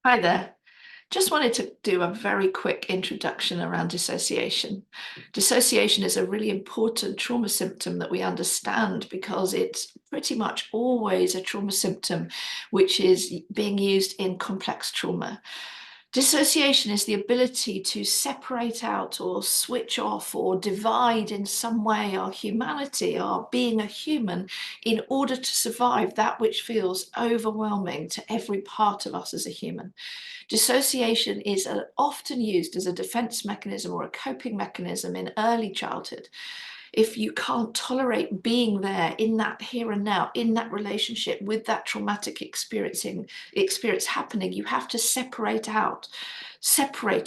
Hi there. Just wanted to do a very quick introduction around dissociation. Dissociation is a really important trauma symptom that we understand because it's pretty much always a trauma symptom which is being used in complex trauma. Dissociation is the ability to separate out or switch off or divide in some way our humanity, our being a human, in order to survive that which feels overwhelming to every part of us as a human. Dissociation is often used as a defense mechanism or a coping mechanism in early childhood. If you can't tolerate being there in that here and now, in that relationship with that traumatic experience happening, you have to separate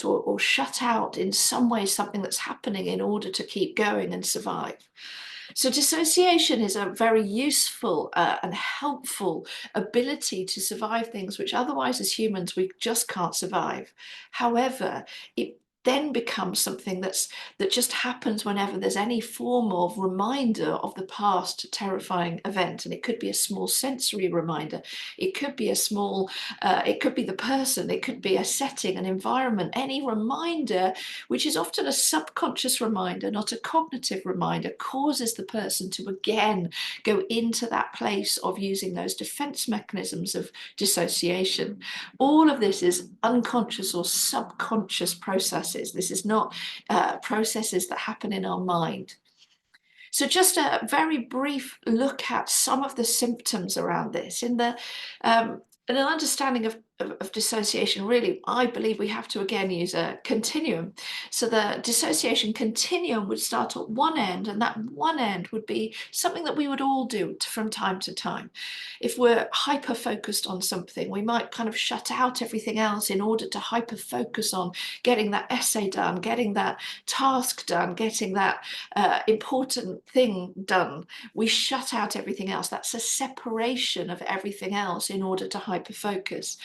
or shut out in some way something that's happening in order to keep going and survive. So dissociation is a very useful and helpful ability to survive things which otherwise as humans we just can't survive. However, it then becomes something that just happens whenever there's any form of reminder of the past terrifying event. And it could be a small sensory reminder. It could be it could be the person, it could be a setting, an environment, any reminder, which is often a subconscious reminder, not a cognitive reminder, causes the person to again go into that place of using those defense mechanisms of dissociation. All of this is unconscious or subconscious processes. This is not processes that happen in our mind. So just a very brief look at some of the symptoms around this. In an understanding of dissociation, really, I believe we have to again use a continuum. So the dissociation continuum would start at one end, and that one end would be something that we would all do from time to time. If we're hyper focused on something, we might kind of shut out everything else in order to hyper focus on getting that essay done, getting that task done, getting that important thing done. We shut out everything else. That's a separation of everything else in order to hyper focus.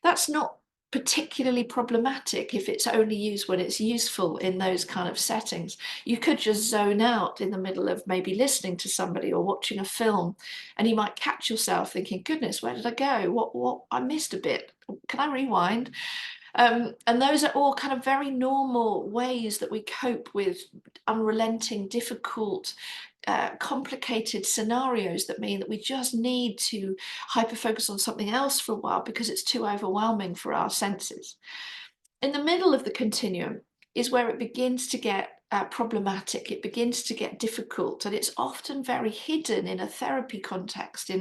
That's not particularly problematic if it's only used when it's useful in those kind of settings. You could just zone out in the middle of maybe listening to somebody or watching a film, and you might catch yourself thinking, goodness, where did I go? What I missed a bit. Can I rewind? And those are all kind of very normal ways that we cope with unrelenting, difficult, complicated scenarios that mean that we just need to hyper focus on something else for a while because it's too overwhelming for our senses. In the middle of the continuum is where it begins to get problematic, it begins to get difficult, and it's often very hidden in a therapy context.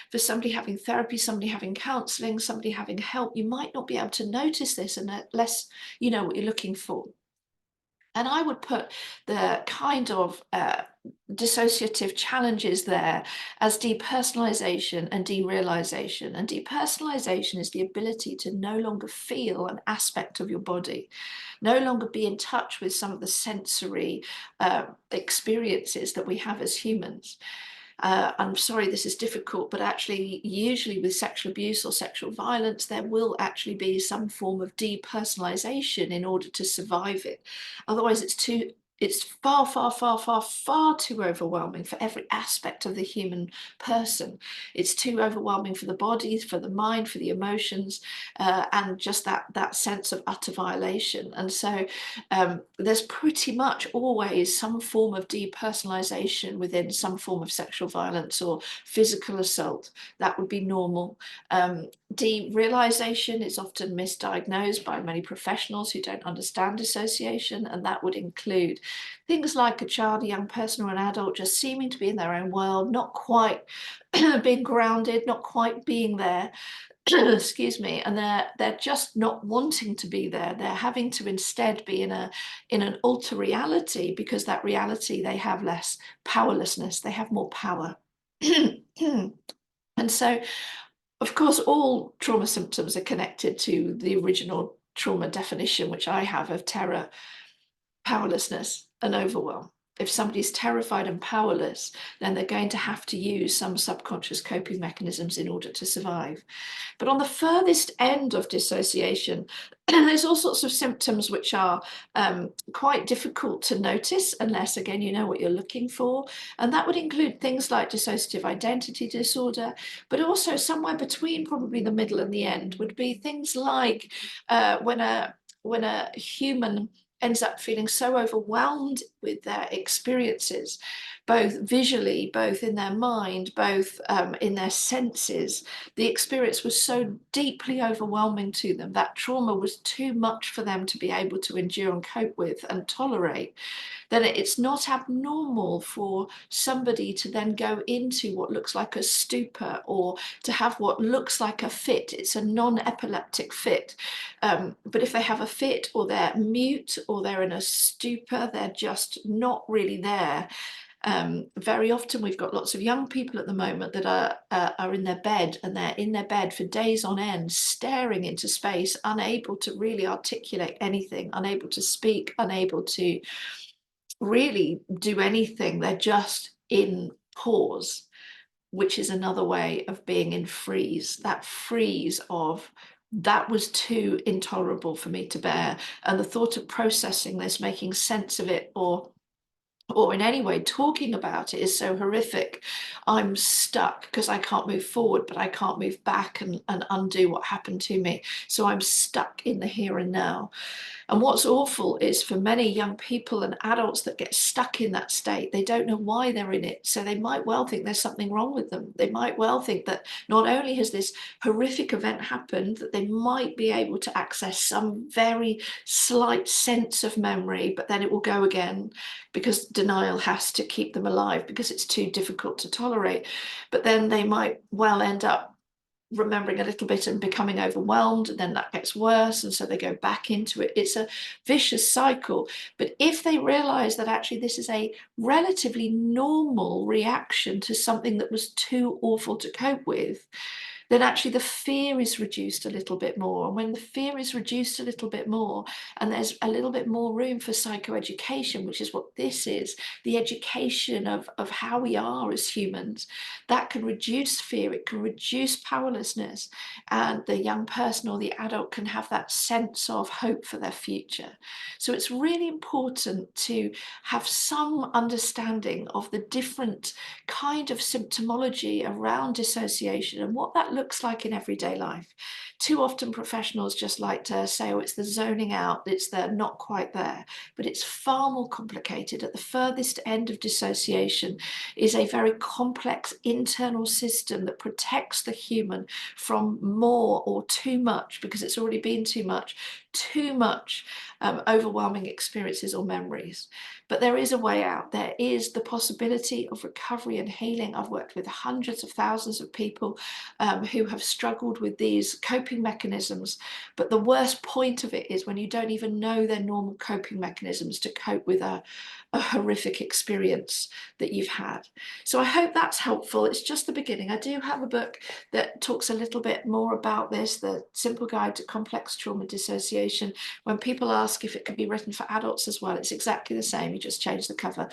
For somebody having therapy, somebody having counselling, somebody having help, you might not be able to notice this unless you know what you're looking for. And I would put the kind of dissociative challenges there as depersonalization and derealization. And depersonalization is the ability to no longer feel an aspect of your body, no longer be in touch with some of the sensory experiences that we have as humans. I'm sorry this is difficult, but actually usually with sexual abuse or sexual violence, there will actually be some form of depersonalization in order to survive it. Otherwise it's far too overwhelming for every aspect of the human person. It's too overwhelming for the body, for the mind, for the emotions, and just that sense of utter violation. And so there's pretty much always some form of depersonalization within some form of sexual violence or physical assault. That would be normal. Derealization is often misdiagnosed by many professionals who don't understand dissociation, and that would include things like a child, a young person, or an adult just seeming to be in their own world, not quite being grounded, not quite being there. Excuse me, and they're just not wanting to be there. They're having to instead be in an alter reality because that reality they have less powerlessness, they have more power. And so, of course, all trauma symptoms are connected to the original trauma definition, which I have of terror, powerlessness, and overwhelm. if somebody's terrified and powerless, then they're going to have to use some subconscious coping mechanisms in order to survive. But on the furthest end of dissociation, there's all sorts of symptoms which are quite difficult to notice unless, again, you know what you're looking for. And that would include things like dissociative identity disorder, but also somewhere between probably the middle and the end would be things like when a human ends up feeling so overwhelmed with their experiences, both visually, both in their mind, both in their senses. The experience was so deeply overwhelming to them, that trauma was too much for them to be able to endure and cope with and tolerate, then it's not abnormal for somebody to then go into what looks like a stupor or to have what looks like a fit. It's a non-epileptic fit. But if they have a fit or they're mute or they're in a stupor, they're just not really there. Very often we've got lots of young people at the moment that are in their bed, and they're in their bed for days on end, staring into space, unable to really articulate anything, unable to speak, unable to really do anything. They're just in pause, which is another way of being in freeze. That freeze of, that was too intolerable for me to bear. And the thought of processing this, making sense of it, or in any way talking about it is so horrific. I'm stuck because I can't move forward, but I can't move back and undo what happened to me. So I'm stuck in the here and now. And what's awful is for many young people and adults that get stuck in that state, they don't know why they're in it. So they might well think there's something wrong with them. They might well think that not only has this horrific event happened, that they might be able to access some very slight sense of memory, but then it will go again because denial has to keep them alive because it's too difficult to tolerate. But then they might well end up remembering a little bit and becoming overwhelmed, and then that gets worse, and so they go back into it. It's a vicious cycle. But if they realize that actually this is a relatively normal reaction to something that was too awful to cope with, then actually the fear is reduced a little bit more. And when the fear is reduced a little bit more, and there's a little bit more room for psychoeducation, which is what this is, the education of how we are as humans, that can reduce fear, it can reduce powerlessness, and the young person or the adult can have that sense of hope for their future. So it's really important to have some understanding of the different kind of symptomology around dissociation and what that looks like in everyday life. Too often professionals just like to say, oh, it's the zoning out, it's the not quite there, but it's far more complicated. At the furthest end of dissociation is a very complex internal system that protects the human from more or too much, because it's already been too much overwhelming experiences or memories. But there is a way out. There is the possibility of recovery and healing. I've worked with hundreds of thousands of people who have struggled with these coping mechanisms. But the worst point of it is when you don't even know their normal coping mechanisms to cope with a horrific experience that you've had. So I hope that's helpful. It's just the beginning. I do have a book that talks a little bit more about this, The Simple Guide to Complex Trauma and Dissociation. When people ask if it could be written for adults as well, it's exactly the same. You just change the cover.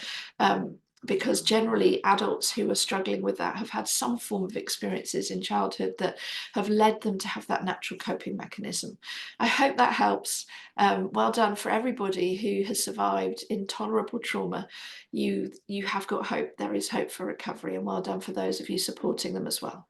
Because generally adults who are struggling with that have had some form of experiences in childhood that have led them to have that natural coping mechanism. I hope that helps. Well done for everybody who has survived intolerable trauma. You have got hope. There is hope for recovery, and well done for those of you supporting them as well.